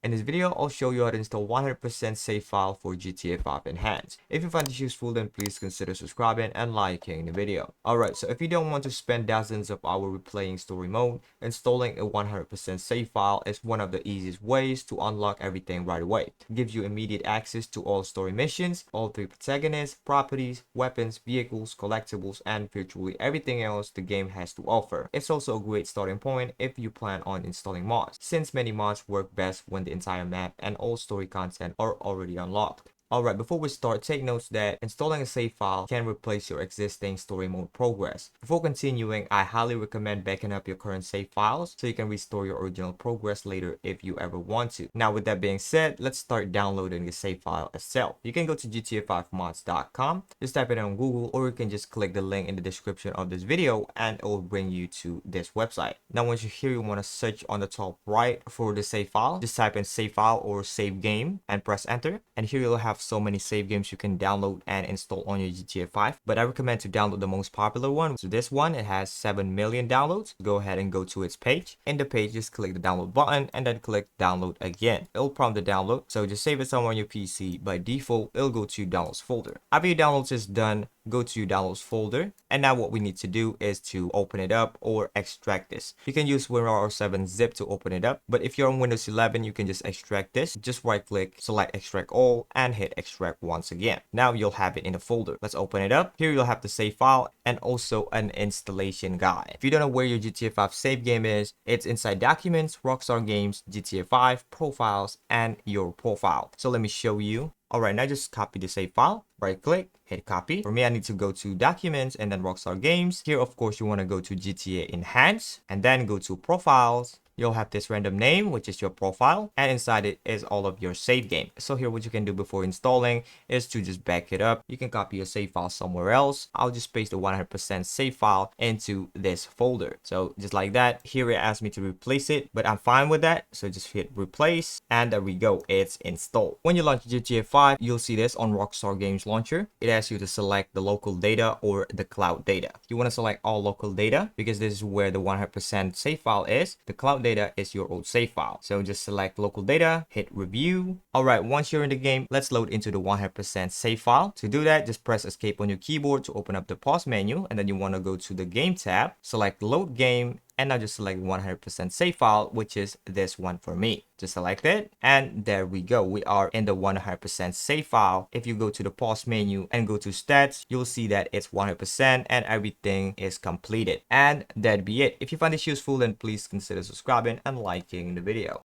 In this video, I'll show you how to install 100% save file for GTA 5 Enhanced. If you find this useful, then please consider subscribing and liking the video. Alright, so if you don't want to spend dozens of hours replaying story mode, installing a 100% save file is one of the easiest ways to unlock everything right away. It gives you immediate access to all story missions, all 3 protagonists, properties, weapons, vehicles, collectibles, and virtually everything else the game has to offer. It's also a great starting point if you plan on installing mods, since many mods work best when the entire map and all story content are already unlocked. Alright, before we start, take notes that installing a save file can replace your existing story mode progress. Before continuing, I highly recommend backing up your current save files so you can restore your original progress later if you ever want to. Now with that being said, let's start downloading the save file itself. You can go to GTA5mods.com, just type it on Google, or you can just click the link in the description of this video and it will bring you to this website. Now once you're here, you want to search on the top right for the save file. Just type in save file or save game and press enter, and here you'll have so many save games you can download and install on your GTA 5, but I recommend to download the most popular one. So this one, it has 7 million downloads. Go ahead and go to its page. In the page, just click the download button and then click download again. It'll prompt the download, so just save it somewhere on your PC. By default, it'll go to your downloads folder. After your downloads is done, go to your downloads folder, and now what we need to do is to open it up or extract this. You can use Windows 7 zip to open it up, but if you're on Windows 11, you can just extract this. Just right click, select extract all, and hit extract once again. Now you'll have it in the folder. Let's open it up. Here you'll have the save file and also an installation guide. If you don't know where your GTA 5 save game is, it's inside Documents, Rockstar Games, GTA 5, Profiles, and your profile. So let me show you. Alright, now just copy the save file, right click, hit copy. For me, I need to go to Documents and then Rockstar Games. Here, of course, you want to go to GTA Enhanced and then go to Profiles. You'll have this random name, which is your profile, and inside it is all of your save game. So here, what you can do before installing is to just back it up. You can copy your save file somewhere else. I'll just paste the 100% save file into this folder. So just like that. Here it asks me to replace it, but I'm fine with that. So just hit replace, and there we go. It's installed. When you launch GTA 5, you'll see this on Rockstar Games Launcher. It asks you to select the local data or the cloud data. You want to select all local data because this is where the 100% save file is. The cloud data is your old save file. So just select local data, hit review. Alright, once you're in the game, let's load into the 100% save file. To do that, just press escape on your keyboard to open up the pause menu, and then you want to go to the game tab, select load game, and now just select 100% save file, which is this one for me. Just select it, and there we go. We are in the 100% save file. If you go to the pause menu and go to stats, you'll see that it's 100% and everything is completed. And that'd be it. If you find this useful, then please consider subscribing and liking the video.